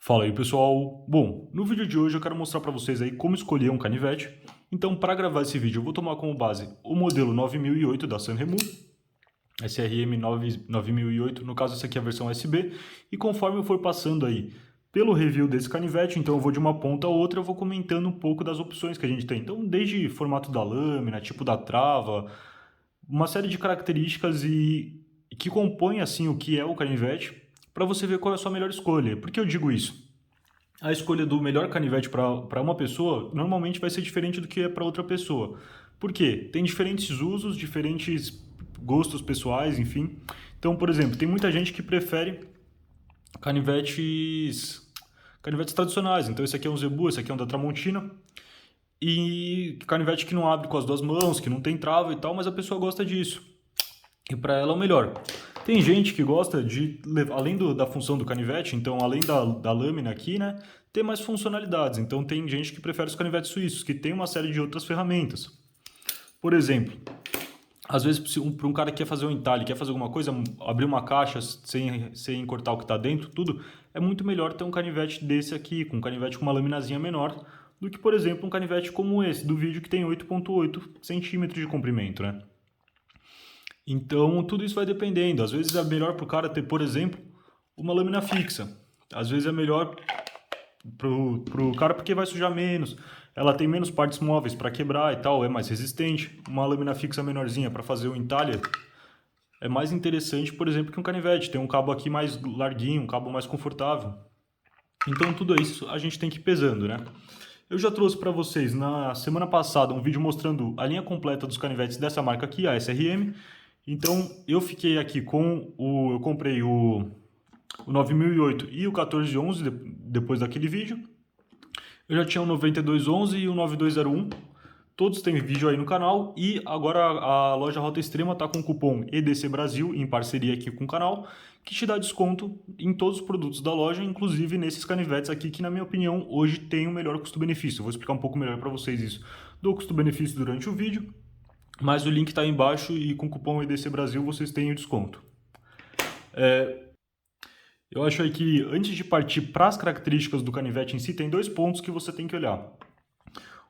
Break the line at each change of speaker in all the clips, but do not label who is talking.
Fala aí pessoal, bom, no vídeo de hoje eu quero mostrar para vocês aí como escolher um canivete. Então para gravar esse vídeo eu vou tomar como base o modelo 9008 da Sanremo, SRM 9008, no caso essa aqui é a versão USB, e conforme eu for passando aí pelo review desse canivete, então eu vou de uma ponta a outra, eu vou comentando um pouco das opções que a gente tem. Então desde formato da lâmina, tipo da trava, uma série de características e que compõem assim o que é o canivete, para você ver qual é a sua melhor escolha. Por que eu digo isso? A escolha do melhor canivete para uma pessoa normalmente vai ser diferente do que é para outra pessoa. Por quê? Tem diferentes usos, diferentes gostos pessoais, enfim. Então, por exemplo, tem muita gente que prefere canivetes tradicionais. Então, esse aqui é um Zebu, esse aqui é um da Tramontina. E canivete que não abre com as duas mãos, que não tem trava e tal, mas a pessoa gosta disso. E para ela é o melhor. Tem gente que gosta de, além da função do canivete, então além da lâmina aqui, né, ter mais funcionalidades. Então tem gente que prefere os canivetes suíços, que tem uma série de outras ferramentas. Por exemplo, às vezes para um cara que quer fazer um entalhe, quer fazer alguma coisa, abrir uma caixa sem cortar o que está dentro, tudo, é muito melhor ter um canivete desse aqui, com um canivete com uma laminazinha menor, do que, por exemplo, um canivete como esse do vídeo que tem 8,8 centímetros de comprimento, né? Então, tudo isso vai dependendo. Às vezes é melhor para o cara ter, por exemplo, uma lâmina fixa. Às vezes é melhor pro cara porque vai sujar menos. Ela tem menos partes móveis para quebrar e tal, é mais resistente. Uma lâmina fixa menorzinha para fazer o entalhe é mais interessante, por exemplo, que um canivete. Tem um cabo aqui mais larguinho, um cabo mais confortável. Então, tudo isso a gente tem que ir pesando, né? Eu já trouxe para vocês na semana passada um vídeo mostrando a linha completa dos canivetes dessa marca aqui, a SRM. Então eu fiquei aqui eu comprei o 9008 e o 1411 depois daquele vídeo. Eu já tinha o 9211 e o 9201. Todos têm vídeo aí no canal e agora a loja Rota Extrema está com o cupom EDC Brasil em parceria aqui com o canal, que te dá desconto em todos os produtos da loja, inclusive nesses canivetes aqui que na minha opinião hoje tem o melhor custo-benefício. Eu vou explicar um pouco melhor para vocês isso do custo-benefício durante o vídeo, mas o link está aí embaixo e com o cupom EDC Brasil vocês têm o desconto. Eu acho aí que antes de partir para as características do canivete em si, tem dois pontos que você tem que olhar.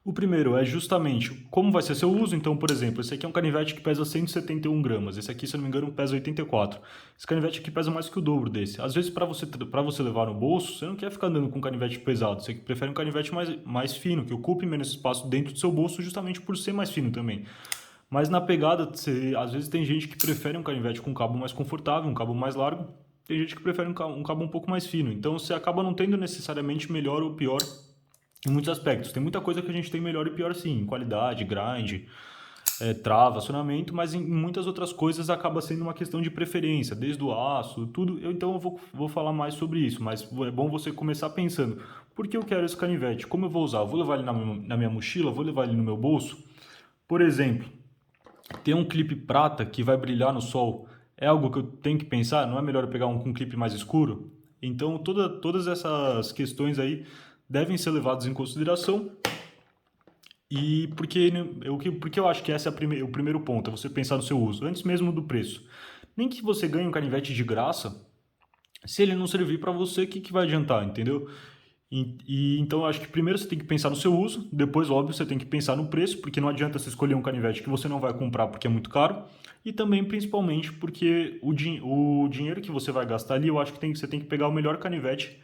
O primeiro é justamente como vai ser seu uso. Então, por exemplo, esse aqui é um canivete que pesa 171 gramas. Esse aqui, se eu não me engano, pesa 84. Esse canivete aqui pesa mais que o dobro desse. Às vezes, para você levar no bolso, você não quer ficar andando com um canivete pesado. Você prefere um canivete mais fino, que ocupe menos espaço dentro do seu bolso, justamente por ser mais fino também. Mas na pegada, às vezes tem gente que prefere um canivete com um cabo mais confortável, um cabo mais largo. Tem gente que prefere um cabo um pouco mais fino. Então, você acaba não tendo necessariamente melhor ou pior em muitos aspectos. Tem muita coisa que a gente tem melhor e pior sim, qualidade, grind, trava, acionamento, mas em muitas outras coisas acaba sendo uma questão de preferência, desde o aço, tudo. Então eu vou falar mais sobre isso, mas é bom você começar pensando, por que eu quero esse canivete? Como eu vou usar? Vou levar ele na minha mochila? Vou levar ele no meu bolso? Por exemplo, ter um clipe prata que vai brilhar no sol é algo que eu tenho que pensar? Não é melhor eu pegar um com clipe mais escuro? Então todas essas questões aí devem ser levados em consideração. E porque eu acho que esse é o primeiro ponto, é você pensar no seu uso, antes mesmo do preço. Nem que você ganhe um canivete de graça, se ele não servir para você, o que vai adiantar, entendeu? Então eu acho que primeiro você tem que pensar no seu uso, depois, óbvio, você tem que pensar no preço, porque não adianta você escolher um canivete que você não vai comprar porque é muito caro, e também, principalmente, porque o dinheiro que você vai gastar ali, eu acho que você tem que pegar o melhor canivete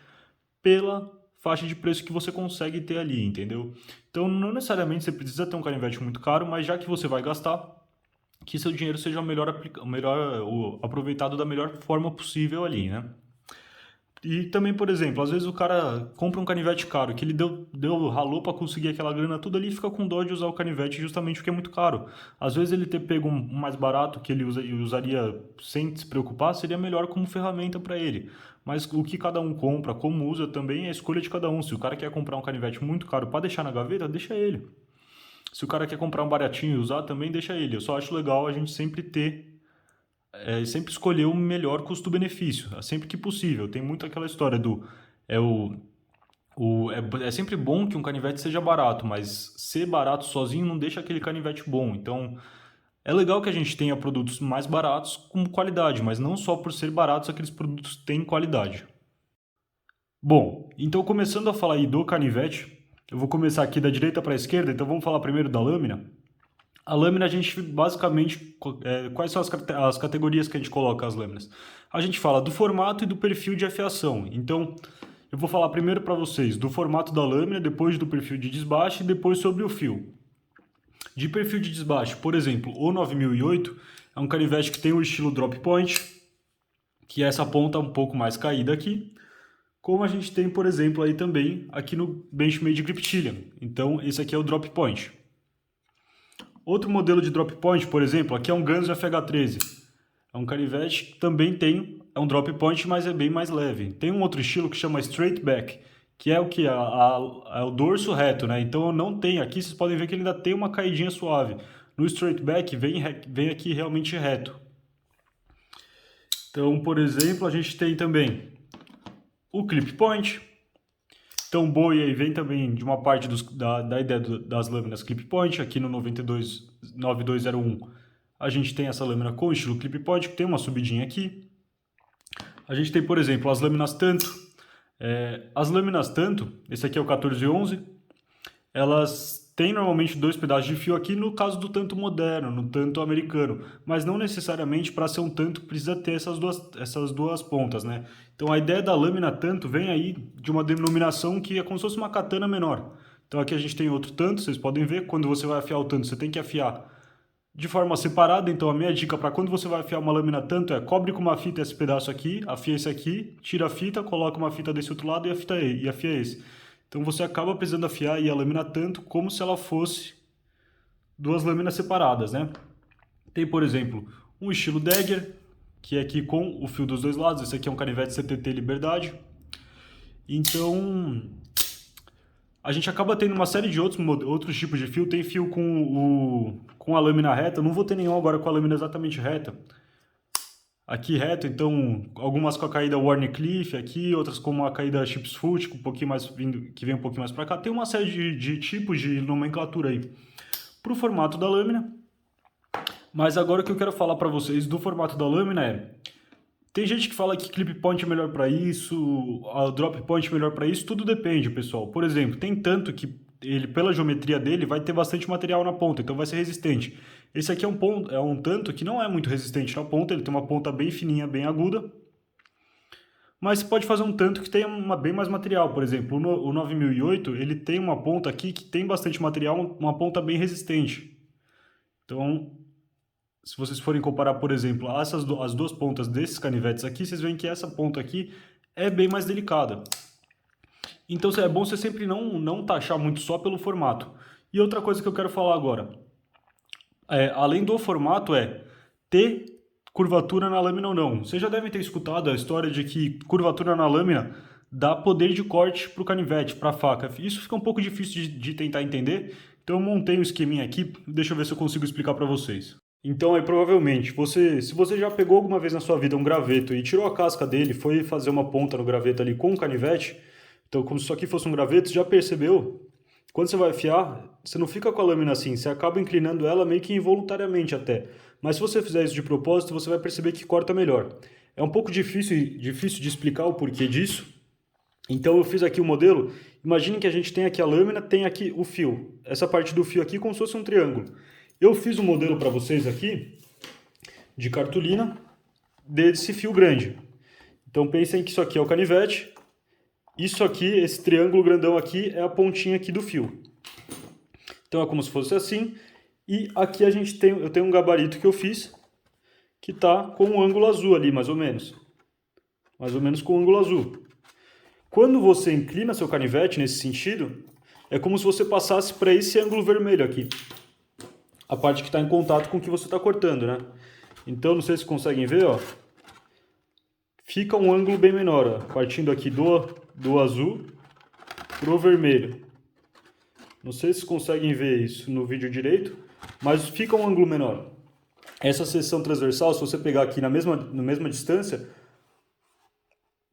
pela faixa de preço que você consegue ter ali, entendeu? Então, não necessariamente você precisa ter um canivete muito caro, mas já que você vai gastar, que seu dinheiro seja aproveitado da melhor forma possível ali, né? E também, por exemplo, às vezes o cara compra um canivete caro, que ele ralou para conseguir aquela grana tudo ali e fica com dó de usar o canivete justamente porque é muito caro. Às vezes ele ter pego um mais barato que ele usaria sem se preocupar seria melhor como ferramenta para ele. Mas o que cada um compra, como usa também é a escolha de cada um. Se o cara quer comprar um canivete muito caro para deixar na gaveta, deixa ele. Se o cara quer comprar um baratinho e usar, também deixa ele. Eu só acho legal a gente sempre escolher o melhor custo-benefício, sempre que possível. Tem muito aquela história do é o, é sempre bom que um canivete seja barato, mas ser barato sozinho não deixa aquele canivete bom. Então, é legal que a gente tenha produtos mais baratos com qualidade, mas não só por ser baratos aqueles produtos têm qualidade. Bom, então começando a falar aí do canivete, eu vou começar aqui da direita para a esquerda, então vamos falar primeiro da lâmina. A lâmina, a gente basicamente, quais são as categorias que a gente coloca as lâminas? A gente fala do formato e do perfil de afiação. Então, eu vou falar primeiro para vocês do formato da lâmina, depois do perfil de desbaste e depois sobre o fio. De perfil de desbaste, por exemplo, o 9008 é um canivete que tem o estilo drop point, que é essa ponta um pouco mais caída aqui, como a gente tem, por exemplo, aí também aqui no Benchmade Griptilian. Então, esse aqui é o drop point. Outro modelo de drop point, por exemplo, aqui é um Ganzo FH13. É um canivete que também é um drop point, mas é bem mais leve. Tem um outro estilo que chama straight back, que é o que? É o dorso reto, né? Então não tem aqui, vocês podem ver que ele ainda tem uma caidinha suave. No straight back vem aqui realmente reto. Então, por exemplo, a gente tem também o clip point. Então o boi aí vem também de uma parte da ideia das lâminas clip point. Aqui no 9201 a gente tem essa lâmina com estilo clip point, que tem uma subidinha aqui. A gente tem, por exemplo, as lâminas tanto. As lâminas tanto, esse aqui é o 1411, elas têm normalmente 2 pedaços de fio aqui no caso do tanto moderno, no tanto americano, mas não necessariamente para ser um tanto precisa ter essas duas pontas, né? Então a ideia da lâmina tanto vem aí de uma denominação que é como se fosse uma katana menor. Então aqui a gente tem outro tanto, vocês podem ver, quando você vai afiar o tanto, você tem que afiar de forma separada. Então a minha dica para quando você vai afiar uma lâmina tanto é cobre com uma fita esse pedaço aqui, afia esse aqui, tira a fita, coloca uma fita desse outro lado e afia esse. Então você acaba precisando afiar aí a lâmina tanto como se ela fosse duas lâminas separadas, né? Tem, por exemplo, um estilo dagger, que é aqui com o fio dos dois lados. Esse aqui é um canivete CTT Liberdade. Então, a gente acaba tendo uma série de outros tipos de fio. Tem fio com a lâmina reta. Eu não vou ter nenhum agora com a lâmina exatamente reta. Aqui reto, então algumas com a caída Warnicliffe aqui, outras com uma caída Chipsfoot, um pouquinho mais que vem um pouquinho mais para cá. Tem uma série de tipos de nomenclatura aí para o formato da lâmina. Mas agora o que eu quero falar para vocês do formato da lâmina tem gente que fala que clip point é melhor para isso, a drop point é melhor para isso, tudo depende, pessoal. Por exemplo, tem tanto que ele, pela geometria dele, vai ter bastante material na ponta, então vai ser resistente. Esse aqui é um tanto que não é muito resistente na ponta, ele tem uma ponta bem fininha, bem aguda. Mas você pode fazer um tanto que tenha bem mais material. Por exemplo, o 9008, ele tem uma ponta aqui que tem bastante material, uma ponta bem resistente. Então, se vocês forem comparar, por exemplo, as duas pontas desses canivetes aqui, vocês veem que essa ponta aqui é bem mais delicada. Então é bom você sempre não taxar muito só pelo formato. E outra coisa que eu quero falar agora, além do formato, ter curvatura na lâmina ou não. Vocês já devem ter escutado a história de que curvatura na lâmina dá poder de corte para o canivete, para a faca. Isso fica um pouco difícil de tentar entender, então eu montei um esqueminha aqui, deixa eu ver se eu consigo explicar para vocês. Então aí provavelmente, se você já pegou alguma vez na sua vida um graveto e tirou a casca dele, foi fazer uma ponta no graveto ali com um canivete, então como se isso aqui fosse um graveto, você já percebeu? Quando você vai afiar, você não fica com a lâmina assim, você acaba inclinando ela meio que involuntariamente até. Mas se você fizer isso de propósito, você vai perceber que corta melhor. É um pouco difícil de explicar o porquê disso. Então eu fiz aqui o modelo. Imaginem que a gente tem aqui a lâmina, tem aqui o fio. Essa parte do fio aqui como se fosse um triângulo. Eu fiz um modelo para vocês aqui de cartolina desse fio grande. Então pensem que isso aqui é o canivete. Isso aqui, esse triângulo grandão aqui, é a pontinha aqui do fio. Então é como se fosse assim. E aqui eu tenho um gabarito que eu fiz, que está com um ângulo azul ali, mais ou menos. Mais ou menos com um ângulo azul. Quando você inclina seu canivete nesse sentido, é como se você passasse para esse ângulo vermelho aqui. A parte que está em contato com o que você está cortando, né? Então, não sei se conseguem ver, ó. Fica um ângulo bem menor, ó, partindo aqui do azul pro vermelho. Não sei se conseguem ver isso no vídeo direito, mas fica um ângulo menor. Essa seção transversal, se você pegar aqui na mesma distância,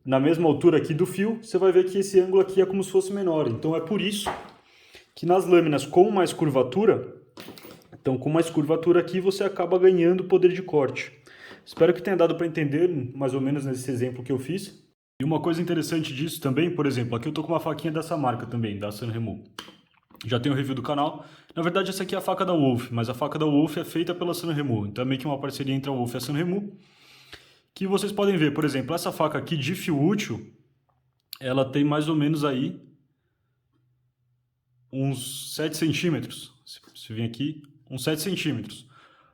na mesma altura aqui do fio, você vai ver que esse ângulo aqui é como se fosse menor. Então é por isso que nas lâminas com mais curvatura, então com mais curvatura aqui você acaba ganhando poder de corte. Espero que tenha dado para entender mais ou menos nesse exemplo que eu fiz. E uma coisa interessante disso também, por exemplo, aqui eu tô com uma faquinha dessa marca também, da Sanremo. Já tem o review do canal. Na verdade, essa aqui é a faca da Wolf, mas a faca da Wolf é feita pela Sanremo. Então é meio que uma parceria entre a Wolf e a Sanremo. Que vocês podem ver, por exemplo, essa faca aqui de fio útil, ela tem mais ou menos aí uns 7 centímetros. Se vir aqui, uns 7 centímetros.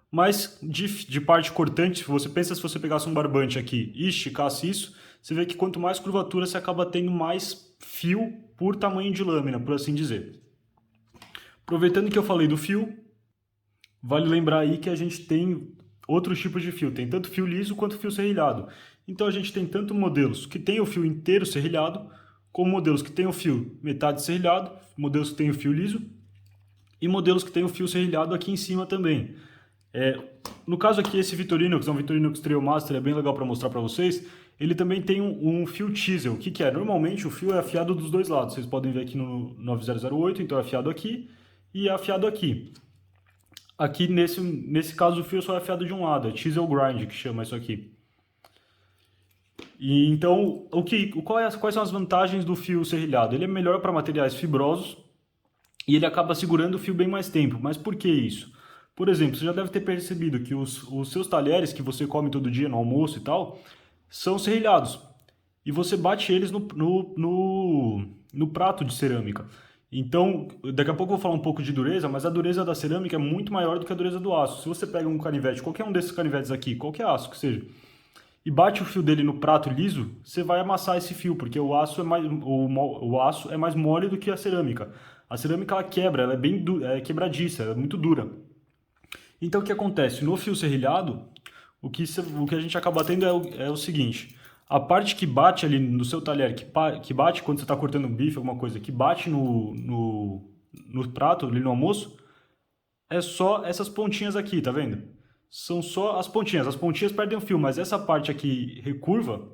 Mas de parte cortante, se você pensa se você pegasse um barbante aqui e esticasse isso, você vê que quanto mais curvatura você acaba tendo mais fio por tamanho de lâmina, por assim dizer. Aproveitando que eu falei do fio, vale lembrar aí que a gente tem outros tipos de fio. Tem tanto fio liso quanto fio serrilhado. Então a gente tem tanto modelos que tem o fio inteiro serrilhado, como modelos que tem o fio metade serrilhado, modelos que tem o fio liso e modelos que tem o fio serrilhado aqui em cima também. No caso aqui, esse Victorinox, é um Victorinox Trail Master, é bem legal para mostrar para vocês. Ele também tem um fio Chisel. O que é? Normalmente o fio é afiado dos dois lados. Vocês podem ver aqui no 9008, então é afiado aqui e é afiado aqui. Aqui nesse caso o fio só é afiado de um lado, é Chisel Grind que chama isso aqui. E então, quais são as vantagens do fio serrilhado? Ele é melhor para materiais fibrosos e ele acaba segurando o fio bem mais tempo. Mas por que isso? Por exemplo, você já deve ter percebido que os seus talheres que você come todo dia no almoço e tal, são serrilhados. E você bate eles no prato de cerâmica. Então, daqui a pouco eu vou falar um pouco de dureza, mas a dureza da cerâmica é muito maior do que a dureza do aço. Se você pega um canivete, qualquer um desses canivetes aqui, qualquer aço que seja, e bate o fio dele no prato liso, você vai amassar esse fio, porque o aço é mais mole do que a cerâmica. A cerâmica ela quebra, ela é bem quebradiça, ela é muito dura. Então o que acontece? No fio serrilhado, o que a gente acaba tendo é o seguinte: a parte que bate ali no seu talher, que bate quando você está cortando um bife, alguma coisa, que bate no prato, ali no almoço, é só essas pontinhas aqui, tá vendo? São só as pontinhas perdem o fio, mas essa parte aqui recurva,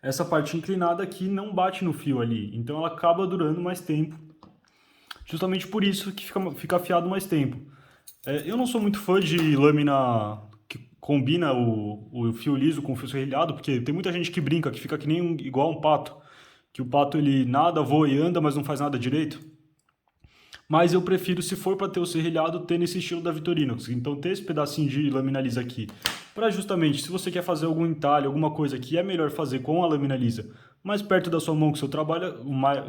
essa parte inclinada aqui não bate no fio ali, então ela acaba durando mais tempo, justamente por isso que fica afiado mais tempo. Eu não sou muito fã de lâmina que combina o fio liso com o fio serrilhado, porque tem muita gente que brinca, que fica que nem igual um pato, que o pato ele nada, voa e anda, mas não faz nada direito. Mas eu prefiro, se for para ter o serrilhado, ter nesse estilo da Victorinox. Então ter esse pedacinho de lâmina lisa aqui, para justamente, se você quer fazer algum entalhe, alguma coisa que é melhor fazer com a lâmina lisa, mais perto da sua mão que o seu trabalho,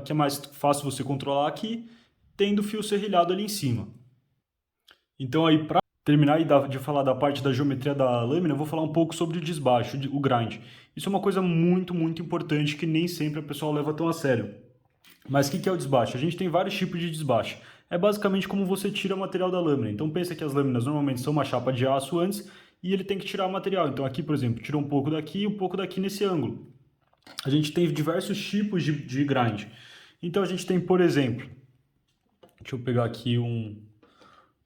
que é mais fácil você controlar aqui, tendo o fio serrilhado ali em cima. Então aí, para terminar de falar da parte da geometria da lâmina, eu vou falar um pouco sobre o desbaste, o grind. Isso é uma coisa muito, muito importante que nem sempre a pessoa leva tão a sério. Mas o que é o desbaste? A gente tem vários tipos de desbaste. É basicamente como você tira o material da lâmina. Então pensa que as lâminas normalmente são uma chapa de aço antes e ele tem que tirar o material. Então aqui, por exemplo, tira um pouco daqui e um pouco daqui nesse ângulo. A gente tem diversos tipos de grind. Então a gente tem, por exemplo, deixa eu pegar aqui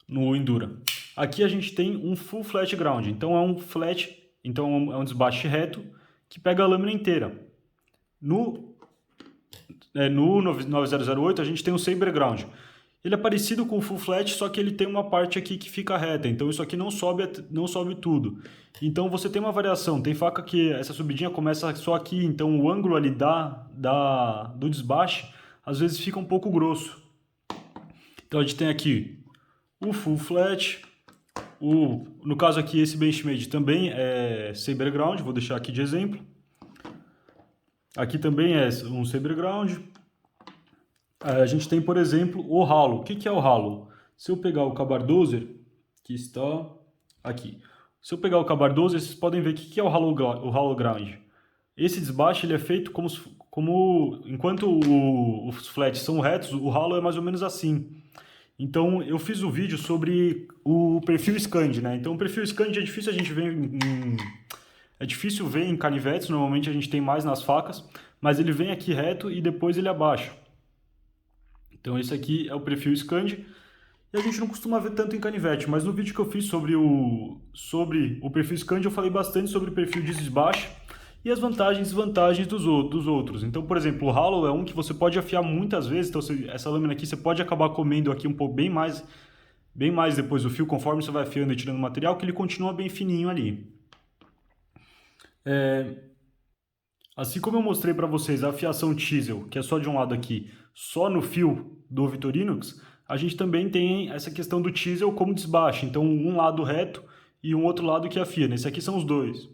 no Endura. Aqui a gente tem um full flat ground. Então é um flat, então é um desbaste reto que pega a lâmina inteira. No 9008 a gente tem o Saber Ground. Ele é parecido com o Full Flat, só que ele tem uma parte aqui que fica reta, então isso aqui não sobe tudo. Então você tem uma variação, tem faca que essa subidinha começa só aqui, então o ângulo ali do desbaste às vezes fica um pouco grosso. Então a gente tem aqui o Full Flat, no caso aqui esse Benchmade também é Saber Ground, vou deixar aqui de exemplo. Aqui também é um Saber Ground. A gente tem, por exemplo, o Hollow. O que é o Hollow? Se eu pegar o Cabardozer, que está aqui. Se eu pegar o Cabardozer, vocês podem ver o que é o Hollow Ground. Esse desbaste ele é feito enquanto os flats são retos, o Hollow é mais ou menos assim. Então eu fiz um vídeo sobre o perfil Scandi, né? Então o perfil Scandi é difícil a gente ver é difícil ver em canivetes, normalmente a gente tem mais nas facas, mas ele vem aqui reto e depois ele abaixa. Então esse aqui é o perfil Scandi, e a gente não costuma ver tanto em canivete, mas no vídeo que eu fiz sobre o perfil Scandi eu falei bastante sobre o perfil de desbaste e as vantagens e desvantagens dos outros. Então, por exemplo, o Hollow é um que você pode afiar muitas vezes, então essa lâmina aqui você pode acabar comendo aqui um pouco bem mais depois do fio, conforme você vai afiando e tirando o material, que ele continua bem fininho ali. Assim como eu mostrei para vocês a fiação Chisel, que é só de um lado aqui, só no fio do Victorinox, a gente também tem essa questão do Chisel como desbaste. Então, um lado reto e um outro lado que afia. Nesse aqui são os dois.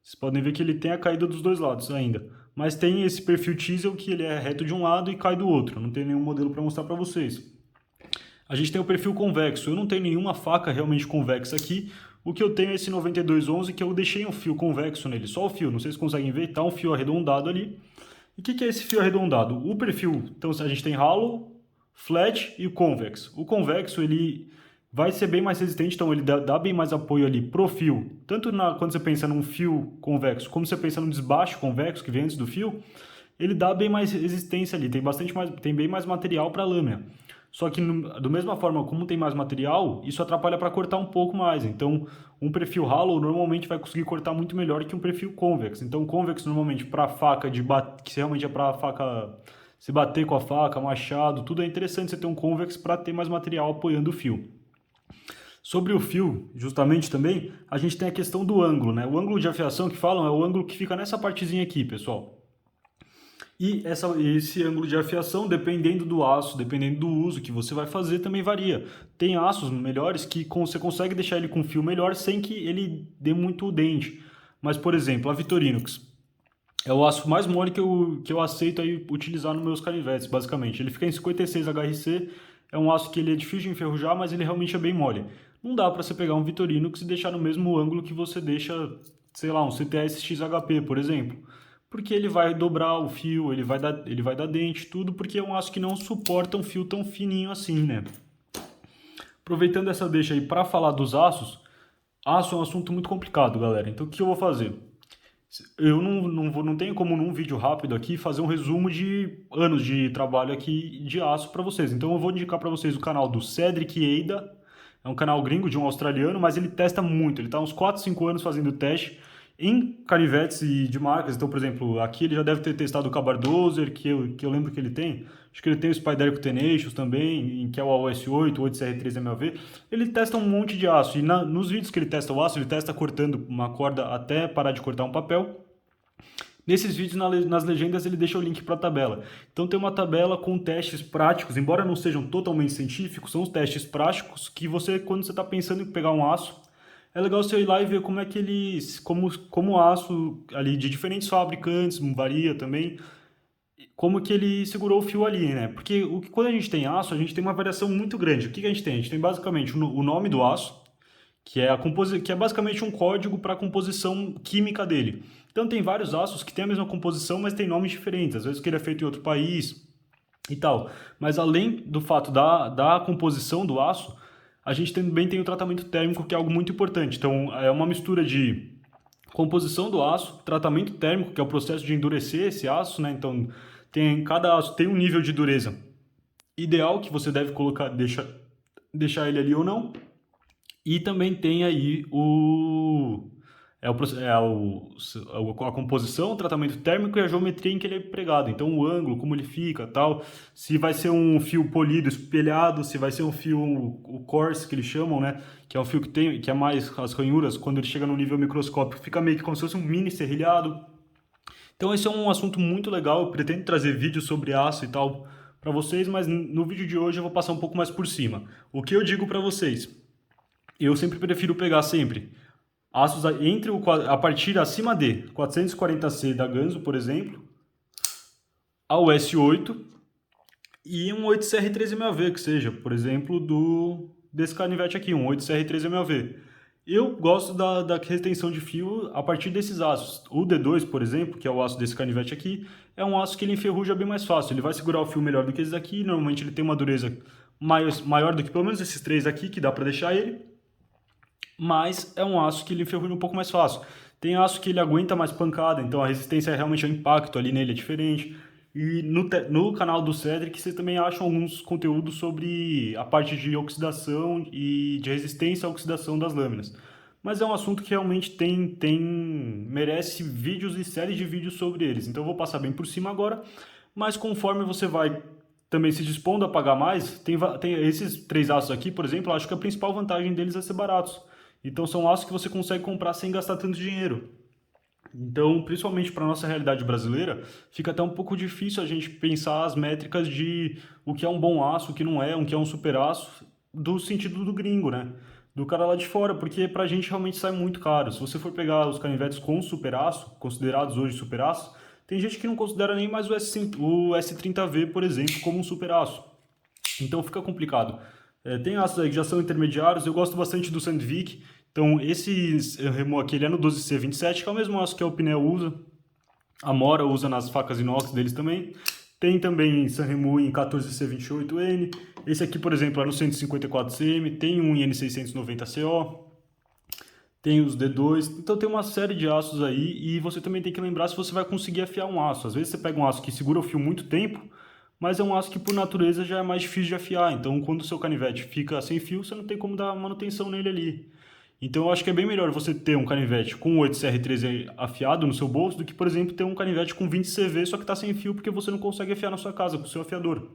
Vocês podem ver que ele tem a caída dos dois lados ainda. Mas tem esse perfil Chisel que ele é reto de um lado e cai do outro. Não tem nenhum modelo para mostrar para vocês. A gente tem o perfil convexo. Eu não tenho nenhuma faca realmente convexa aqui. O que eu tenho é esse 9211 que eu deixei um fio convexo nele, só o fio. Não sei se vocês conseguem ver, tá um fio arredondado ali. E o que é esse fio arredondado? O perfil, então a gente tem hollow, flat e o convex. O convexo ele vai ser bem mais resistente, então ele dá bem mais apoio ali pro fio. Tanto quando você pensa num fio convexo, como você pensa num desbaste convexo que vem antes do fio, ele dá bem mais resistência ali, tem bem mais material para a lâmina. Só que, da mesma forma como tem mais material, isso atrapalha para cortar um pouco mais. Então, um perfil hollow normalmente vai conseguir cortar muito melhor que um perfil convex. Então, convex normalmente para faca que realmente é para faca se bater com a faca, machado, tudo é interessante você ter um convex para ter mais material apoiando o fio. Sobre o fio, justamente também, a gente tem a questão do ângulo, né? O ângulo de afiação que falam é o ângulo que fica nessa partezinha aqui, pessoal. E esse ângulo de afiação, dependendo do aço, dependendo do uso que você vai fazer, também varia. Tem aços melhores que você consegue deixar ele com fio melhor sem que ele dê muito dente. Mas, por exemplo, a Victorinox é o aço mais mole que eu aceito aí utilizar nos meus canivetes, basicamente. Ele fica em 56 HRC, é um aço que ele é difícil de enferrujar, mas ele realmente é bem mole. Não dá para você pegar um Victorinox e deixar no mesmo ângulo que você deixa, sei lá, um CTS XHP, por exemplo. Porque ele vai dobrar o fio, ele vai dar dente, tudo, porque é um aço que não suporta um fio tão fininho assim, né? Aproveitando essa deixa aí para falar dos aços, aço é um assunto muito complicado, galera. Então o que eu vou fazer? Eu não tenho como num vídeo rápido aqui fazer um resumo de anos de trabalho aqui de aço para vocês. Então eu vou indicar para vocês o canal do Cedric Eida, é um canal gringo de um australiano, mas ele testa muito, ele está uns 4, 5 anos fazendo teste em canivetes e de marcas. Então, por exemplo, aqui ele já deve ter testado o Cabardozer, que eu lembro que ele tem. Acho que ele tem o Spyderco Tenacious também, que é o AOS8, o 8CR3MLV. Ele testa um monte de aço. E nos vídeos que ele testa o aço, ele testa cortando uma corda até parar de cortar um papel. Nesses vídeos, nas legendas, ele deixa o link para a tabela. Então tem uma tabela com testes práticos, embora não sejam totalmente científicos, são os testes práticos que você, quando você está pensando em pegar um aço, é legal você ir lá e ver como é que como o aço ali de diferentes fabricantes, varia também, como que ele segurou o fio ali, né? Porque quando a gente tem aço, a gente tem uma variação muito grande. O que a gente tem? A gente tem basicamente o nome do aço, que é basicamente um código para a composição química dele. Então tem vários aços que têm a mesma composição, mas tem nomes diferentes. Às vezes que ele é feito em outro país e tal. Mas além do fato da composição do aço, a gente também tem o tratamento térmico, que é algo muito importante. Então é uma mistura de composição do aço, tratamento térmico, que é o processo de endurecer esse aço, né? Então cada aço tem um nível de dureza ideal que você deve deixar ele ali ou não. E também tem aí a composição, o tratamento térmico e a geometria em que ele é pregado. Então o ângulo, como ele fica, tal. Se vai ser um fio polido, espelhado, se vai ser um fio, o coarse que eles chamam, né? Que é um fio que é mais as ranhuras, quando ele chega no nível microscópico, fica meio que como se fosse um mini serrilhado. Então esse é um assunto muito legal, eu pretendo trazer vídeos sobre aço e tal para vocês, mas no vídeo de hoje eu vou passar um pouco mais por cima. O que eu digo para vocês? Eu sempre prefiro pegar aços a partir acima de 440C da Ganzo, por exemplo, ao S8 e um 8CR3MLV, que seja, por exemplo, desse canivete aqui, um 8CR3MLV. Eu gosto da retenção de fio a partir desses aços. O D2, por exemplo, que é o aço desse canivete aqui, é um aço que ele enferruja bem mais fácil. Ele vai segurar o fio melhor do que esse daqui. Normalmente ele tem uma dureza maior do que pelo menos esses três aqui, que dá para deixar ele. Mas é um aço que ele enferruja um pouco mais fácil. Tem aço que ele aguenta mais pancada, então a resistência realmente ao impacto ali nele é diferente. E no canal do Cedric vocês também acham alguns conteúdos sobre a parte de oxidação e de resistência à oxidação das lâminas. Mas é um assunto que realmente merece vídeos e séries de vídeos sobre eles. Então eu vou passar bem por cima agora, mas conforme você vai também se dispondo a pagar mais, tem esses três aços aqui, por exemplo, eu acho que a principal vantagem deles é ser baratos. Então são aços que você consegue comprar sem gastar tanto dinheiro. Então, principalmente para a nossa realidade brasileira, fica até um pouco difícil a gente pensar as métricas de o que é um bom aço, o que não é, o que é um super aço, do sentido do gringo, né? Do cara lá de fora, porque pra gente realmente sai muito caro. Se você for pegar os canivetes com super aço, considerados hoje super aço, tem gente que não considera nem mais o S30V, por exemplo, como um super aço. Então fica complicado. Tem aços aí que já são intermediários, eu gosto bastante do Sandvik. Então esse remo aqui ele é no 12C27, que é o mesmo aço que a Opinel usa. A Mora usa nas facas inox deles também. Tem também Sanremo em 14C28N. Esse aqui, por exemplo, é no 154cm. Tem um em N690CO. Tem os D2. Então tem uma série de aços aí. E você também tem que lembrar se você vai conseguir afiar um aço. Às vezes você pega um aço que segura o fio muito tempo, mas é um aço que por natureza já é mais difícil de afiar. Então quando o seu canivete fica sem fio, você não tem como dar manutenção nele ali. Então eu acho que é bem melhor você ter um canivete com 8CR13 afiado no seu bolso do que, por exemplo, ter um canivete com 20CV só que está sem fio porque você não consegue afiar na sua casa com o seu afiador.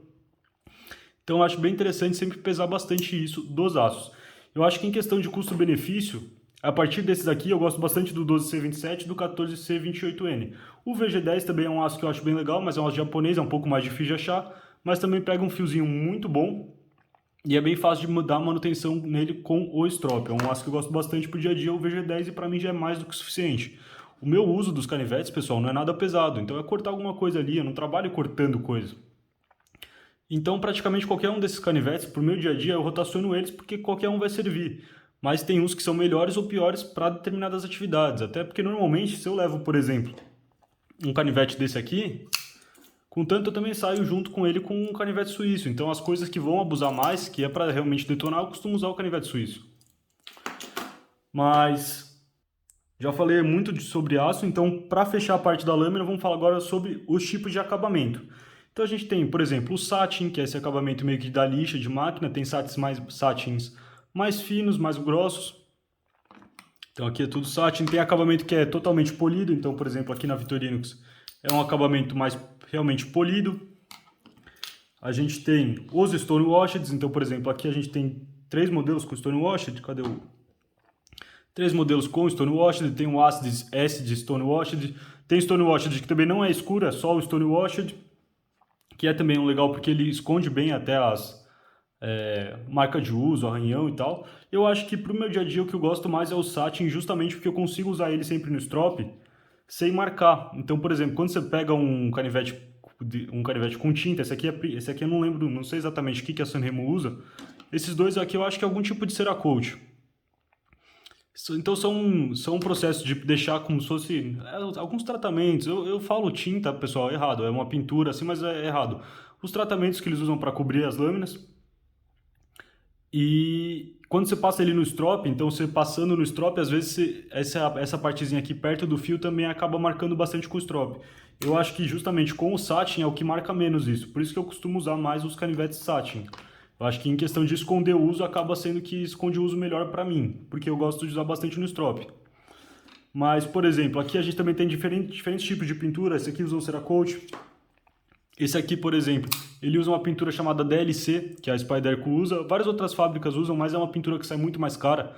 Então eu acho bem interessante sempre pesar bastante isso dos aços. Eu acho que em questão de custo-benefício, a partir desses aqui eu gosto bastante do 12C27 e do 14C28N. O VG10 também é um aço que eu acho bem legal, mas é um aço japonês, é um pouco mais difícil de achar, mas também pega um fiozinho muito bom. E é bem fácil de dar manutenção nele com o strop. É um aço que eu gosto bastante pro dia a dia, o VG10, e para mim já é mais do que o suficiente. O meu uso dos canivetes, pessoal, não é nada pesado. Então é cortar alguma coisa ali, eu não trabalho cortando coisa. Então praticamente qualquer um desses canivetes, pro meu dia a dia, eu rotaciono eles porque qualquer um vai servir. Mas tem uns que são melhores ou piores para determinadas atividades. Até porque normalmente, se eu levo, por exemplo, um canivete desse aqui, contanto, eu também saio junto com ele com um canivete suíço. Então, as coisas que vão abusar mais, que é para realmente detonar, eu costumo usar o canivete suíço. Mas já falei muito sobre aço, então para fechar a parte da lâmina, vamos falar agora sobre os tipos de acabamento. Então a gente tem, por exemplo, o satin, que é esse acabamento meio que da lixa de máquina, tem satins mais finos, mais grossos. Então aqui é tudo satin, tem acabamento que é totalmente polido, então por exemplo aqui na Victorinox é um acabamento mais realmente polido. A gente tem os Stonewashed, então, por exemplo, aqui a gente tem 3 modelos com Stonewashed. Cadê o... 3 modelos com Stonewashed, tem o Acid Stonewashed, tem Stonewashed que também não é escuro, é só o Stonewashed, que é também um legal porque ele esconde bem até as marcas de uso, arranhão e tal. Eu acho que pro meu dia a dia o que eu gosto mais é o satin, justamente porque eu consigo usar ele sempre no strop sem marcar. Então, por exemplo, quando você pega um canivete com tinta, esse aqui eu não lembro, não sei exatamente o que a Sanremo usa. Esses dois aqui eu acho que é algum tipo de Cerakote. Então são um processo de deixar como se fosse alguns tratamentos. Eu falo tinta, pessoal, é errado. É uma pintura assim, mas é errado. Os tratamentos que eles usam para cobrir as lâminas. E quando você passa ele no strop, então você passando no strop, às vezes essa partezinha aqui perto do fio também acaba marcando bastante com o strop. Eu acho que justamente com o satin é o que marca menos isso. Por isso que eu costumo usar mais os canivetes satin. Eu acho que em questão de esconder o uso, acaba sendo que esconde o uso melhor para mim, porque eu gosto de usar bastante no strop. Mas, por exemplo, aqui a gente também tem diferentes tipos de pintura. Esse aqui usa um Cerakote. Esse aqui, por exemplo, ele usa uma pintura chamada DLC, que a Spyderco usa. Várias outras fábricas usam, mas é uma pintura que sai muito mais cara.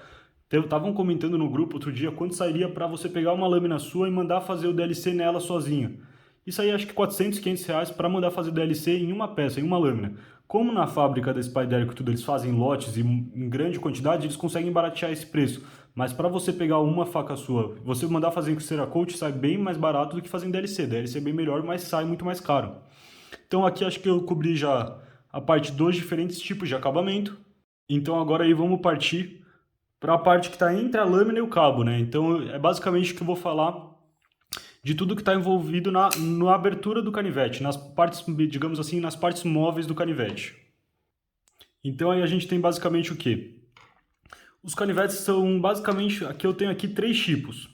Estavam comentando no grupo outro dia quanto sairia para você pegar uma lâmina sua e mandar fazer o DLC nela sozinho. Isso aí acho que 400, 500 reais para mandar fazer DLC em uma peça, em uma lâmina. Como na fábrica da Spyderco tudo eles fazem lotes e em grande quantidade, eles conseguem baratear esse preço. Mas para você pegar uma faca sua, você mandar fazer com Cerakote sai bem mais barato do que fazer em DLC. DLC é bem melhor, mas sai muito mais caro. Então aqui acho que eu cobri já a parte dos diferentes tipos de acabamento. Então agora aí vamos partir para a parte que está entre a lâmina e o cabo, né? Então é basicamente o que eu vou falar de tudo que está envolvido na abertura do canivete, nas partes, digamos assim, nas partes móveis do canivete. Então aí a gente tem basicamente o quê? Os canivetes são basicamente, aqui eu tenho aqui 3 tipos.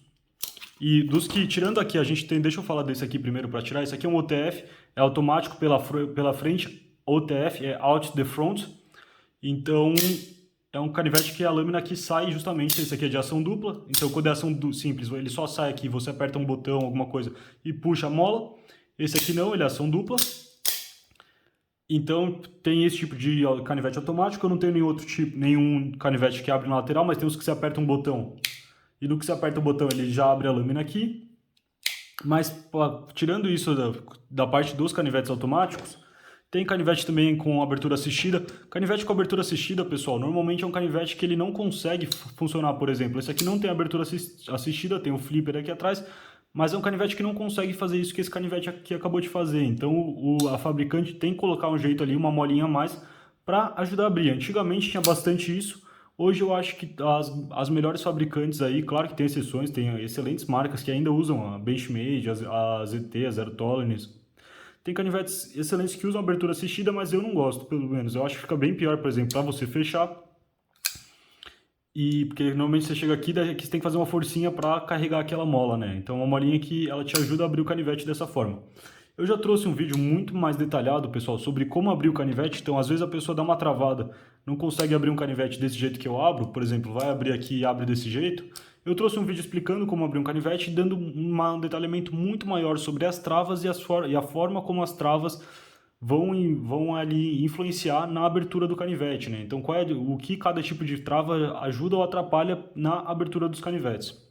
E dos que, tirando aqui, a gente tem, deixa eu falar desse aqui primeiro para tirar, esse aqui é um OTF, é automático pela frente, OTF é Out the Front, então é um canivete que a lâmina aqui sai justamente, esse aqui é de ação dupla, então quando é ação simples, ele só sai aqui, você aperta um botão, alguma coisa, e puxa a mola, esse aqui não, ele é ação dupla, então tem esse tipo de canivete automático, eu não tenho nenhum outro tipo, nenhum canivete que abre na lateral, mas tem os que você aperta um botão, e no que você aperta o botão ele já abre a lâmina aqui. Mas tirando isso da parte dos canivetes automáticos, tem canivete também com abertura assistida. Canivete com abertura assistida, pessoal, normalmente é um canivete que ele não consegue funcionar, por exemplo. Esse aqui não tem abertura assistida, tem o flipper aqui atrás, mas é um canivete que não consegue fazer isso que esse canivete aqui acabou de fazer. Então a fabricante tem que colocar um jeito ali, uma molinha a mais, para ajudar a abrir. Antigamente tinha bastante isso. Hoje eu acho que as melhores fabricantes aí, claro que tem exceções, tem excelentes marcas que ainda usam a Benchmade, a ZT, a Zero Tolerance. Tem canivetes excelentes que usam abertura assistida, mas eu não gosto, pelo menos. Eu acho que fica bem pior, por exemplo, para você fechar. E porque normalmente você chega aqui, daí você tem que fazer uma forcinha para carregar aquela mola, né? Então é uma molinha que ela te ajuda a abrir o canivete dessa forma. Eu já trouxe um vídeo muito mais detalhado, pessoal, sobre como abrir o canivete. Então, às vezes a pessoa dá uma travada, não consegue abrir um canivete desse jeito que eu abro, por exemplo, vai abrir aqui e abre desse jeito. Eu trouxe um vídeo explicando como abrir um canivete, dando um detalhamento muito maior sobre as travas e a forma como as travas vão ali influenciar na abertura do canivete, né? Então, o que cada tipo de trava ajuda ou atrapalha na abertura dos canivetes.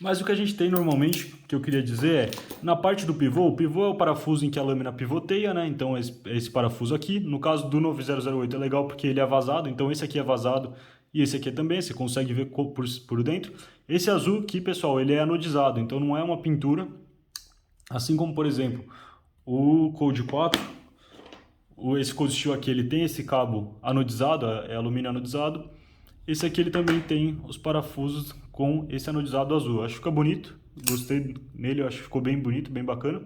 Mas o que a gente tem normalmente, que eu queria dizer é, na parte do pivô, o pivô é o parafuso em que a lâmina pivoteia, né? Então esse parafuso aqui, no caso do 9008 é legal porque ele é vazado, então esse aqui é vazado e esse aqui também, você consegue ver por dentro. Esse azul aqui, pessoal, ele é anodizado, então não é uma pintura, assim como, por exemplo, o Code 4, esse Code Steel aqui, ele tem esse cabo anodizado, é alumínio anodizado. Esse aqui ele também tem os parafusos com esse anodizado azul. Acho que fica bonito, gostei nele, acho que ficou bem bonito, bem bacana.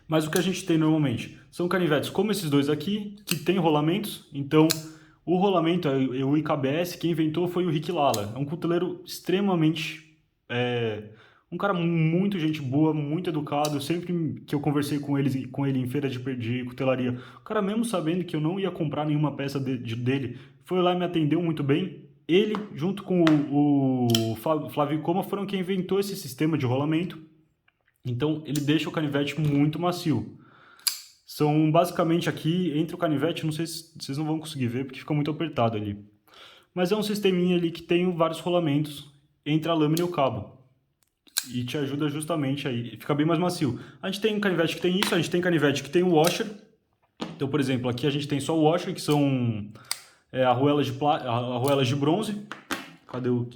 Mas o que a gente tem normalmente são canivetes como esses dois aqui, que tem rolamentos. Então, o rolamento, o IKBS, quem inventou foi o Rick Lala. É um cuteleiro extremamente... um cara muito gente boa, muito educado. Sempre que eu conversei com ele em feira de cutelaria, o cara, mesmo sabendo que eu não ia comprar nenhuma peça dele, foi lá e me atendeu muito bem. Ele, junto com o Flávio Coma, foram quem inventou esse sistema de rolamento. Então, ele deixa o canivete muito macio. São basicamente aqui, entre o canivete, não sei se vocês não vão conseguir ver, porque fica muito apertado ali. Mas é um sisteminha ali que tem vários rolamentos entre a lâmina e o cabo. E te ajuda justamente aí, fica bem mais macio. A gente tem canivete que tem isso, a gente tem canivete que tem o washer. Então, por exemplo, aqui a gente tem só o washer, que são arruelas de bronze.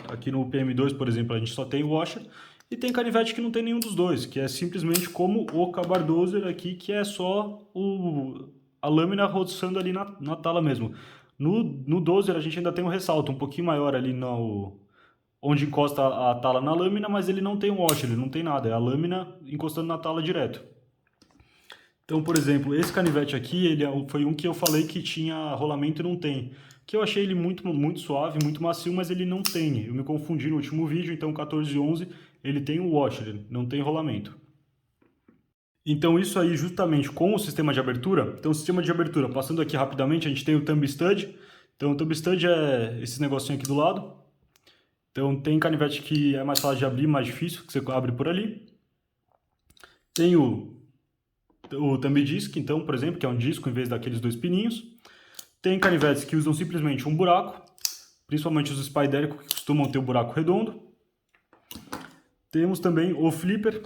Aqui no PM2, por exemplo, a gente só tem o washer. E tem canivete que não tem nenhum dos dois, que é simplesmente como o Cabardozer aqui, que é só a lâmina roçando ali na tala mesmo. No Dozer a gente ainda tem um ressalto um pouquinho maior ali onde encosta a tala na lâmina, mas ele não tem um washer, ele não tem nada, é a lâmina encostando na tala direto. Então, por exemplo, esse canivete aqui, foi um que eu falei que tinha rolamento e não tem. Que eu achei ele muito, muito suave, muito macio, mas ele não tem. Eu me confundi no último vídeo, então 1411 ele tem um washer, não tem rolamento. Então isso aí justamente com o sistema de abertura, então o sistema de abertura, passando aqui rapidamente, a gente tem o thumb stud. Então o thumb stud é esse negocinho aqui do lado. Então tem canivete que é mais fácil de abrir, mais difícil, que você abre por ali. Tem o thumb disc, então, por exemplo, que é um disco em vez daqueles dois pininhos. Tem canivetes que usam simplesmente um buraco, principalmente os Spyderico, que costumam ter um buraco redondo. Temos também o flipper.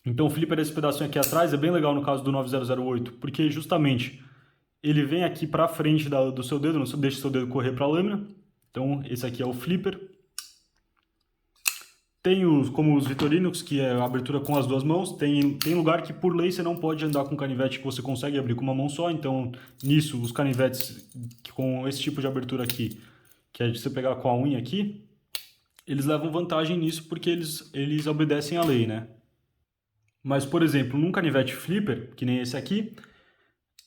Então o flipper, esse pedacinho aqui atrás, é bem legal no caso do 9008, porque justamente ele vem aqui para frente do seu dedo, não deixa o seu dedo correr para a lâmina. Então esse aqui é o flipper. Tem como os Vitorinos, que é a abertura com as duas mãos. Tem lugar que por lei você não pode andar com canivete que você consegue abrir com uma mão só. Então nisso, os canivetes com esse tipo de abertura aqui, que é de você pegar com a unha aqui, eles levam vantagem nisso porque eles obedecem à lei, né? Mas, por exemplo, num canivete flipper, que nem esse aqui,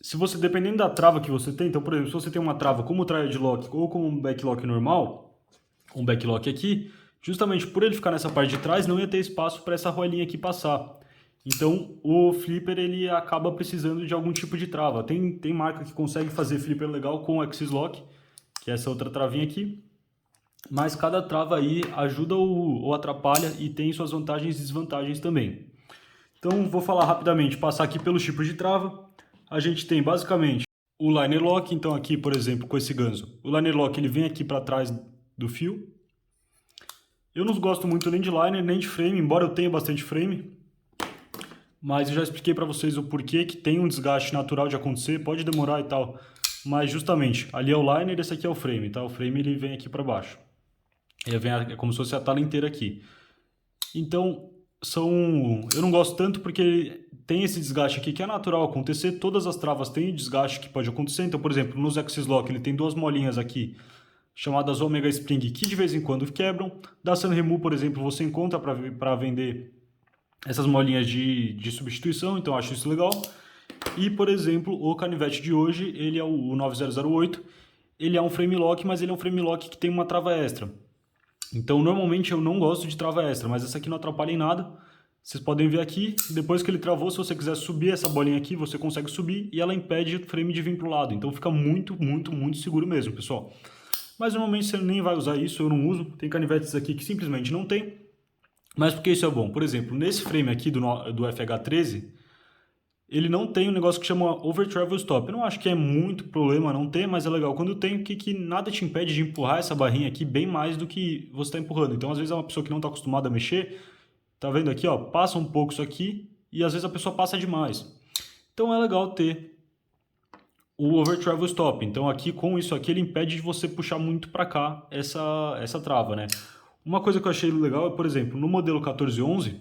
se você, dependendo da trava que você tem, então, por exemplo, se você tem uma trava como o triad lock ou como um backlock normal, um backlock aqui, justamente por ele ficar nessa parte de trás, não ia ter espaço para essa arruelinha aqui passar. Então, o flipper, ele acaba precisando de algum tipo de trava. Tem marca que consegue fazer flipper legal com o Axis Lock, que é essa outra travinha aqui. Mas cada trava aí ajuda ou atrapalha e tem suas vantagens e desvantagens também. Então, vou falar rapidamente, passar aqui pelos tipos de trava. A gente tem basicamente o liner lock, então aqui, por exemplo, com esse ganso. O liner lock ele vem aqui para trás do fio. Eu não gosto muito nem de liner, nem de frame, embora eu tenha bastante frame. Mas eu já expliquei para vocês o porquê que tem um desgaste natural de acontecer, pode demorar e tal. Mas justamente, ali é o liner e esse aqui é o frame, tá? O frame ele vem aqui para baixo. Ele vem, é como se fosse a tala inteira aqui. Então, eu não gosto tanto porque tem esse desgaste aqui que é natural acontecer. Todas as travas têm desgaste que pode acontecer. Então, por exemplo, nos X-Lock ele tem duas molinhas aqui, chamadas Omega Spring, que de vez em quando quebram. Da Sanremo, por exemplo, você encontra para vender essas molinhas de substituição, então eu acho isso legal. E, por exemplo, o canivete de hoje, ele é o 9008, ele é um frame lock, mas ele é um frame lock que tem uma trava extra. Então, normalmente eu não gosto de trava extra, mas essa aqui não atrapalha em nada. Vocês podem ver aqui, depois que ele travou, se você quiser subir essa bolinha aqui, você consegue subir e ela impede o frame de vir para o lado. Então fica muito, muito, muito seguro mesmo, pessoal. Mas normalmente você nem vai usar isso, eu não uso. Tem canivetes aqui que simplesmente não tem. Mas por que isso é bom? Por exemplo, nesse frame aqui do FH13, ele não tem um negócio que chama Over Travel Stop. Eu não acho que é muito problema não ter, mas é legal quando tem, que nada te impede de empurrar essa barrinha aqui bem mais do que você está empurrando. Então, às vezes, é uma pessoa que não está acostumada a mexer, tá vendo aqui, ó, passa um pouco isso aqui e às vezes a pessoa passa demais. Então, é legal ter o Over Travel Stop. Então, aqui com isso aqui, ele impede de você puxar muito para cá essa trava, né? Uma coisa que eu achei legal é, por exemplo, no modelo 1411,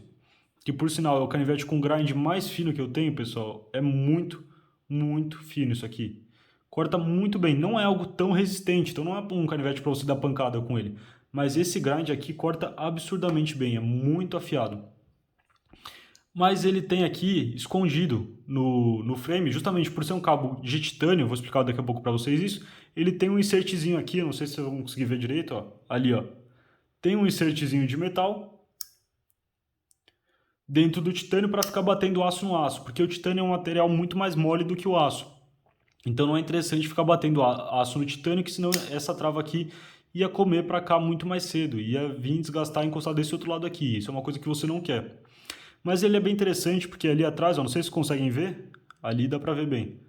que por sinal é o canivete com grind mais fino que eu tenho, pessoal, é muito, muito fino isso aqui. Corta muito bem, não é algo tão resistente, então não é um canivete para você dar pancada com ele. Mas esse grind aqui corta absurdamente bem, é muito afiado. Mas ele tem aqui, escondido no frame, justamente por ser um cabo de titânio, eu vou explicar daqui a pouco para vocês isso, ele tem um insertzinho aqui, eu não sei se vocês vão conseguir ver direito, ó, ali, ó. Tem um insertzinho de metal dentro do titânio para ficar batendo aço no aço, porque o titânio é um material muito mais mole do que o aço. Então não é interessante ficar batendo aço no titânio, que senão essa trava aqui ia comer para cá muito mais cedo, ia vir desgastar e encostar desse outro lado aqui. Isso é uma coisa que você não quer. Mas ele é bem interessante porque ali atrás, ó, não sei se vocês conseguem ver, ali dá para ver bem.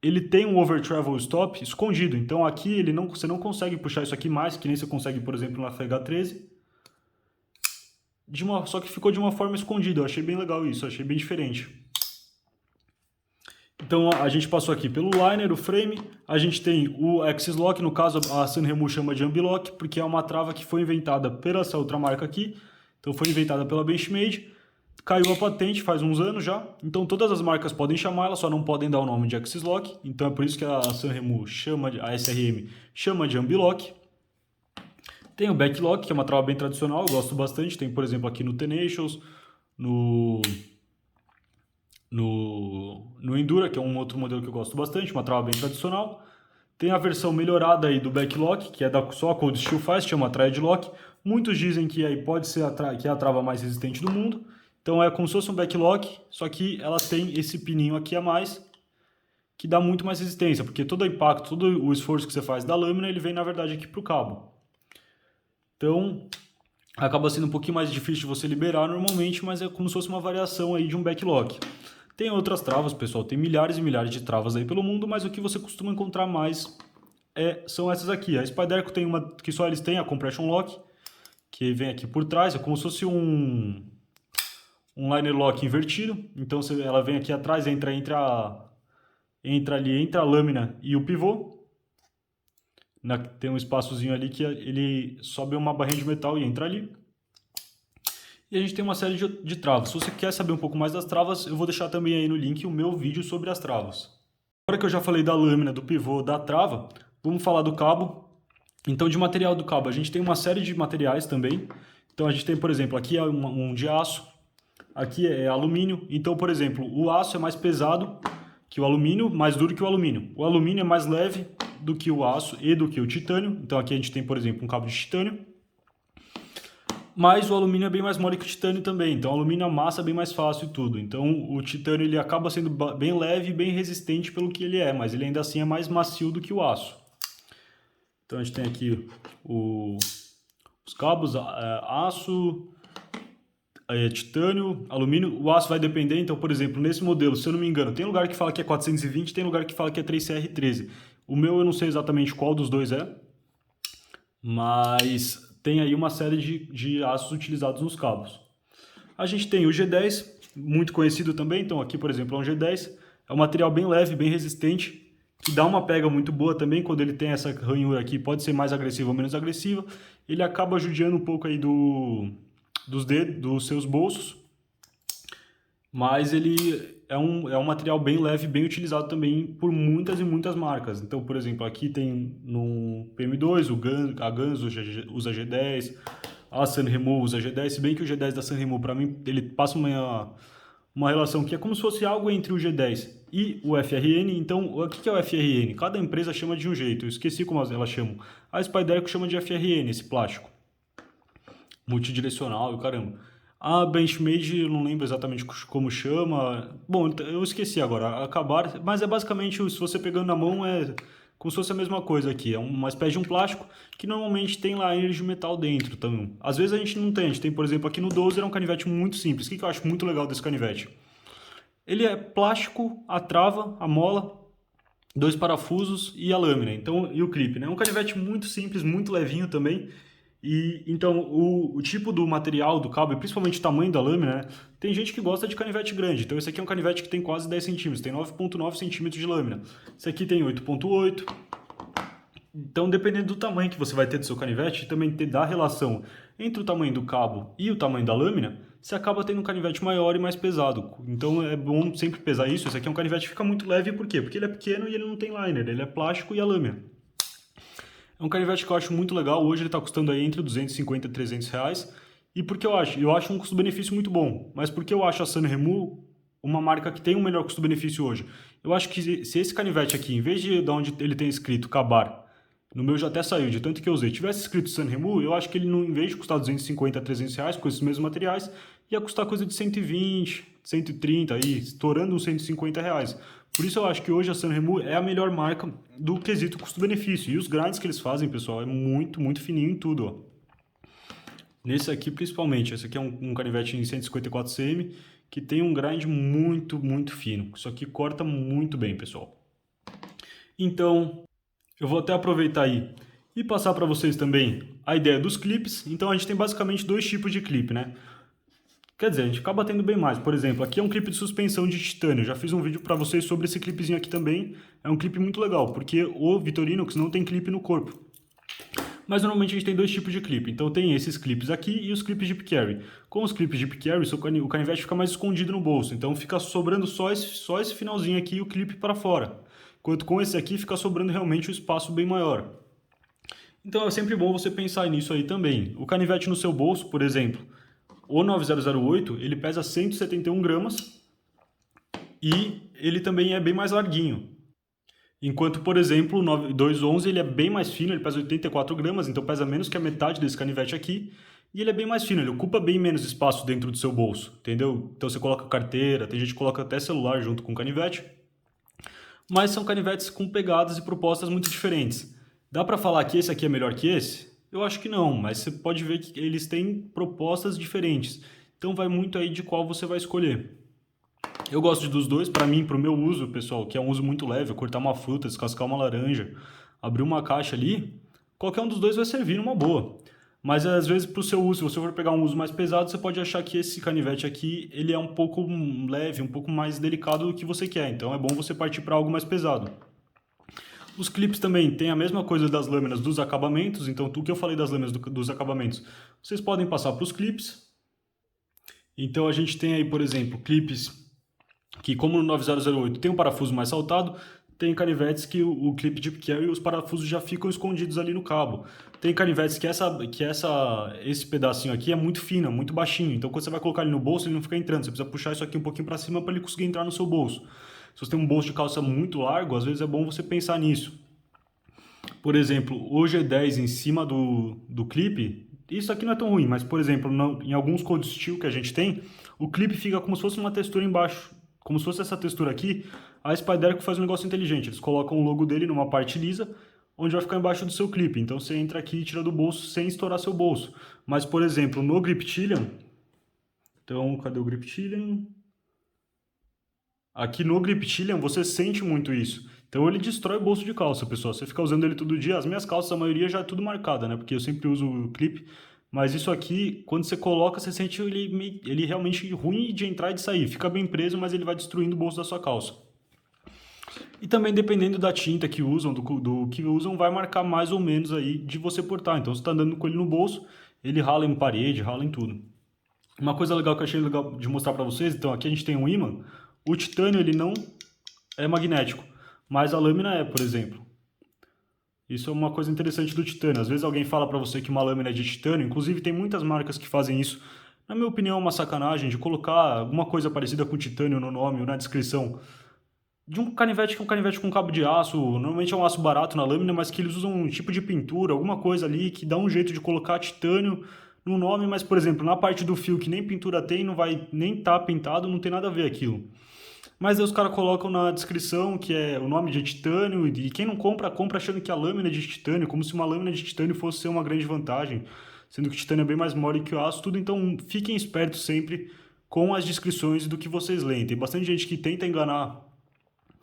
Ele tem um Over Travel Stop escondido, então aqui você não consegue puxar isso aqui mais, que nem você consegue, por exemplo, na FH13. Só que ficou de uma forma escondida, eu achei bem legal isso, eu achei bem diferente. Então a gente passou aqui pelo liner, o frame, a gente tem o X-Lock, no caso a Sanremo chama de Ambilock, porque é uma trava que foi inventada pela essa outra marca aqui, então foi inventada pela Benchmade, caiu a patente faz uns anos já, então todas as marcas podem chamar, elas só não podem dar o nome de X-Lock, então é por isso que a Sanremo a SRM chama de Ambilock. Tem o Backlock, que é uma trava bem tradicional, eu gosto bastante. Tem, por exemplo, aqui no Tenacious, no Endura, que é um outro modelo que eu gosto bastante, uma trava bem tradicional. Tem a versão melhorada aí do Backlock, que é só a Cold Steel faz, chama Threadlock. Muitos dizem que aí pode ser que é a trava mais resistente do mundo. Então é como se fosse um Backlock, só que ela tem esse pininho aqui a mais, que dá muito mais resistência, porque todo o impacto, todo o esforço que você faz da lâmina, ele vem na verdade aqui para o cabo. Então, acaba sendo um pouquinho mais difícil de você liberar normalmente, mas é como se fosse uma variação aí de um backlock. Tem outras travas, pessoal, tem milhares e milhares de travas aí pelo mundo, mas o que você costuma encontrar mais são essas aqui. A Spyderco tem uma que só eles têm, a Compression Lock, que vem aqui por trás, é como se fosse um liner lock invertido. Então ela vem aqui atrás, entra ali entre a lâmina e o pivô. Tem um espaçozinho ali que ele sobe uma barrinha de metal e entra ali. E a gente tem uma série de travas. Se você quer saber um pouco mais das travas, eu vou deixar também aí no link o meu vídeo sobre as travas. Agora que eu já falei da lâmina, do pivô, da trava, vamos falar do cabo. Então, de material do cabo, a gente tem uma série de materiais também. Então, a gente tem, por exemplo, aqui é um de aço, aqui é alumínio. Então, por exemplo, o aço é mais pesado que o alumínio, mais duro que o alumínio. O alumínio é mais leve do que o aço e do que o titânio. Então aqui a gente tem, por exemplo, um cabo de titânio. Mas o alumínio é bem mais mole que o titânio também. Então o alumínio amassa bem mais fácil e tudo. Então o titânio ele acaba sendo bem leve e bem resistente pelo que ele é, mas ele ainda assim é mais macio do que o aço. Então a gente tem aqui os cabos, aço, titânio, alumínio. O aço vai depender, então, por exemplo, nesse modelo, se eu não me engano, tem lugar que fala que é 420, tem lugar que fala que é 3CR13. O meu eu não sei exatamente qual dos dois é, mas tem aí uma série de aços utilizados nos cabos. A gente tem o G10, muito conhecido também, então aqui, por exemplo, é um G10, é um material bem leve, bem resistente, que dá uma pega muito boa também, quando ele tem essa ranhura aqui, pode ser mais agressiva ou menos agressiva, ele acaba judiando um pouco aí dos dedos, dos seus bolsos, mas ele é um material bem leve, bem utilizado também por muitas e muitas marcas. Então, por exemplo, aqui tem no PM2, a Guns usa G10, a Sanremo usa G10, se bem que o G10 da Sanremo, para mim, ele passa uma relação que é como se fosse algo entre o G10 e o FRN. Então, o que é o FRN? Cada empresa chama de um jeito, eu esqueci como elas chamam. A Spyderco chama de FRN, esse plástico multidirecional e caramba. A Benchmade, eu não lembro exatamente como chama. Bom, eu esqueci agora. Acabar, mas é basicamente, se você pegando na mão, é como se fosse a mesma coisa aqui. É uma espécie de um plástico que normalmente tem liner de metal dentro também. Às vezes a gente não tem. A gente tem, por exemplo, aqui no 12 é um canivete muito simples. O que eu acho muito legal desse canivete? Ele é plástico, a trava, a mola, dois parafusos e a lâmina. Então, e o clipe, né? É um canivete muito simples, muito levinho também. E então o tipo do material do cabo, e principalmente o tamanho da lâmina, né? Tem gente que gosta de canivete grande. Então esse aqui é um canivete que tem quase 10 centímetros, tem 9,9 centímetros de lâmina. Esse aqui tem 8,8. Então, dependendo do tamanho que você vai ter do seu canivete, também da relação entre o tamanho do cabo e o tamanho da lâmina, você acaba tendo um canivete maior e mais pesado. Então é bom sempre pesar isso. Esse aqui é um canivete que fica muito leve, por quê? Porque ele é pequeno e ele não tem liner, ele é plástico e a lâmina. É um canivete que eu acho muito legal. Hoje ele está custando aí entre 250 e 300 reais. E por que eu acho? Eu acho um custo-benefício muito bom. Mas por que eu acho a Sanremo uma marca que tem um melhor custo-benefício hoje? Eu acho que se esse canivete aqui, em vez de onde ele tem escrito Kabar, no meu já até saiu, de tanto que eu usei, tivesse escrito Sanremo, eu acho que ele, em vez de custar 250 a 300 reais com esses mesmos materiais, ia custar coisa de 120, 130, aí, estourando uns 150 reais. Por isso eu acho que hoje a Sanremo é a melhor marca do quesito custo-benefício. E os grinds que eles fazem, pessoal, é muito, muito fininho em tudo, ó. Nesse aqui, principalmente. Esse aqui é um canivete em 154 cm, que tem um grind muito, muito fino. Isso aqui corta muito bem, pessoal. Então, eu vou até aproveitar aí e passar para vocês também a ideia dos clipes. Então, a gente tem basicamente dois tipos de clipe, né? Quer dizer, a gente acaba tendo bem mais. Por exemplo, aqui é um clipe de suspensão de titânio. Eu já fiz um vídeo para vocês sobre esse clipezinho aqui também. É um clipe muito legal, porque o Victorinox não tem clipe no corpo. Mas normalmente a gente tem dois tipos de clipe. Então tem esses clipes aqui e os clipes Jeep Carry. Com os clipes Jeep Carry, o canivete fica mais escondido no bolso. Então fica sobrando só esse finalzinho aqui e o clipe para fora. Enquanto com esse aqui fica sobrando realmente um espaço bem maior. Então é sempre bom você pensar nisso aí também. O canivete no seu bolso, por exemplo, o 9008, ele pesa 171 gramas e ele também é bem mais larguinho. Enquanto, por exemplo, o 211 ele é bem mais fino, ele pesa 84 gramas, então pesa menos que a metade desse canivete aqui. E ele é bem mais fino, ele ocupa bem menos espaço dentro do seu bolso, entendeu? Então você coloca carteira, tem gente que coloca até celular junto com o canivete. Mas são canivetes com pegadas e propostas muito diferentes. Dá para falar que esse aqui é melhor que esse? Eu acho que não, mas você pode ver que eles têm propostas diferentes. Então vai muito aí de qual você vai escolher. Eu gosto dos dois, para mim, para o meu uso, pessoal, que é um uso muito leve, cortar uma fruta, descascar uma laranja, abrir uma caixa ali, qualquer um dos dois vai servir numa boa. Mas às vezes para o seu uso, se você for pegar um uso mais pesado, você pode achar que esse canivete aqui, ele é um pouco leve, um pouco mais delicado do que você quer. Então é bom você partir para algo mais pesado. Os clipes também têm a mesma coisa das lâminas dos acabamentos, então tudo que eu falei das lâminas dos acabamentos, vocês podem passar para os clipes. Então a gente tem aí, por exemplo, clipes que, como no 9008 tem um parafuso mais saltado, tem canivetes que o clipe Jeep Carry, os parafusos já ficam escondidos ali no cabo. Tem canivetes que esse pedacinho aqui é muito fino, muito baixinho, então quando você vai colocar ele no bolso, ele não fica entrando, você precisa puxar isso aqui um pouquinho para cima para ele conseguir entrar no seu bolso. Se você tem um bolso de calça muito largo, às vezes é bom você pensar nisso. Por exemplo, o G10 em cima do clipe, isso aqui não é tão ruim, mas por exemplo, em alguns cold steel que a gente tem, o clipe fica como se fosse uma textura embaixo, como se fosse essa textura aqui. A Spyderco faz um negócio inteligente, eles colocam o logo dele numa parte lisa, onde vai ficar embaixo do seu clipe, então você entra aqui e tira do bolso sem estourar seu bolso. Mas por exemplo, no Griptilian, então cadê o Griptilian? Aqui no Griptilian você sente muito isso. Então ele destrói o bolso de calça, pessoal. Você fica usando ele todo dia. As minhas calças, a maioria já é tudo marcada, né? Porque eu sempre uso o clipe. Mas isso aqui, quando você coloca, você sente ele realmente ruim de entrar e de sair. Fica bem preso, mas ele vai destruindo o bolso da sua calça. E também dependendo da tinta que usam, do que usam, vai marcar mais ou menos aí de você portar. Então você está andando com ele no bolso, ele rala em parede, rala em tudo. Uma coisa legal que eu achei legal de mostrar para vocês, então aqui a gente tem um ímã. O titânio ele não é magnético, mas a lâmina é, por exemplo. Isso é uma coisa interessante do titânio. Às vezes alguém fala para você que uma lâmina é de titânio, inclusive tem muitas marcas que fazem isso. Na minha opinião, é uma sacanagem de colocar alguma coisa parecida com titânio no nome ou na descrição de um canivete que é um canivete com cabo de aço. Normalmente é um aço barato na lâmina, mas que eles usam um tipo de pintura, alguma coisa ali que dá um jeito de colocar titânio no nome, mas, por exemplo, na parte do fio que nem pintura tem, não vai nem estar pintado, não tem nada a ver aquilo. Mas aí os caras colocam na descrição que é o nome de titânio, e quem não compra, compra achando que a lâmina é de titânio, como se uma lâmina de titânio fosse ser uma grande vantagem, sendo que o titânio é bem mais mole que o aço, tudo. Então fiquem espertos sempre com as descrições do que vocês leem. Tem bastante gente que tenta enganar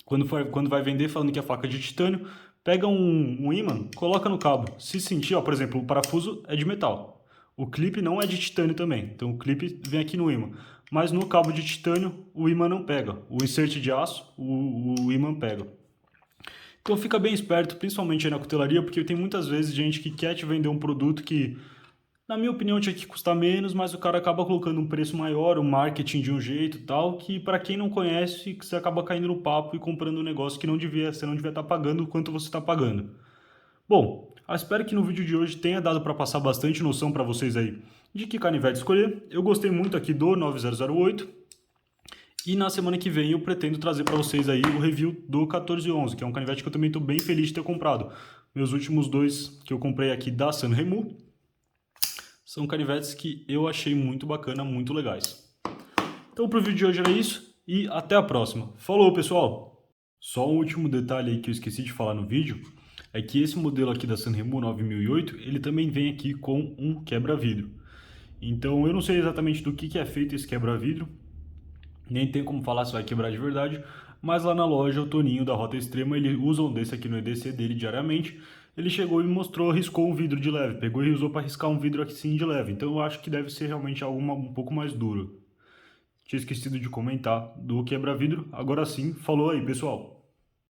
quando vai vender falando que é faca de titânio, pega um ímã, coloca no cabo. Se sentir, ó, por exemplo, o parafuso é de metal. O clipe não é de titânio também, então o clipe vem aqui no ímã. Mas no cabo de titânio, o ímã não pega. O insert de aço, o ímã pega. Então fica bem esperto, principalmente aí na cutelaria, porque tem muitas vezes gente que quer te vender um produto que, na minha opinião, tinha que custar menos, mas o cara acaba colocando um preço maior, o marketing de um jeito e tal, que para quem não conhece, você acaba caindo no papo e comprando um negócio que você não devia estar pagando o quanto você está pagando. Bom, eu espero que no vídeo de hoje tenha dado para passar bastante noção para vocês aí de que canivete escolher. Eu gostei muito aqui do 9008 e na semana que vem eu pretendo trazer para vocês aí o review do 1411, que é um canivete que eu também estou bem feliz de ter comprado. Meus últimos dois que eu comprei aqui da Sanremo são canivetes que eu achei muito bacana, muito legais. Então pro vídeo de hoje era isso e até a próxima. Falou, pessoal! Só um último detalhe aí que eu esqueci de falar no vídeo é que esse modelo aqui da Sanremo 9008, ele também vem aqui com um quebra-vidro. Então eu não sei exatamente do que é feito esse quebra-vidro, nem tem como falar se vai quebrar de verdade, mas lá na loja o Toninho da Rota Extrema, ele usa um desse aqui no EDC dele diariamente. Ele chegou e me mostrou, riscou um vidro de leve, pegou e usou para riscar um vidro assim de leve. Então eu acho que deve ser realmente algo um pouco mais duro. Tinha esquecido de comentar do quebra-vidro. Agora sim, falou aí, pessoal!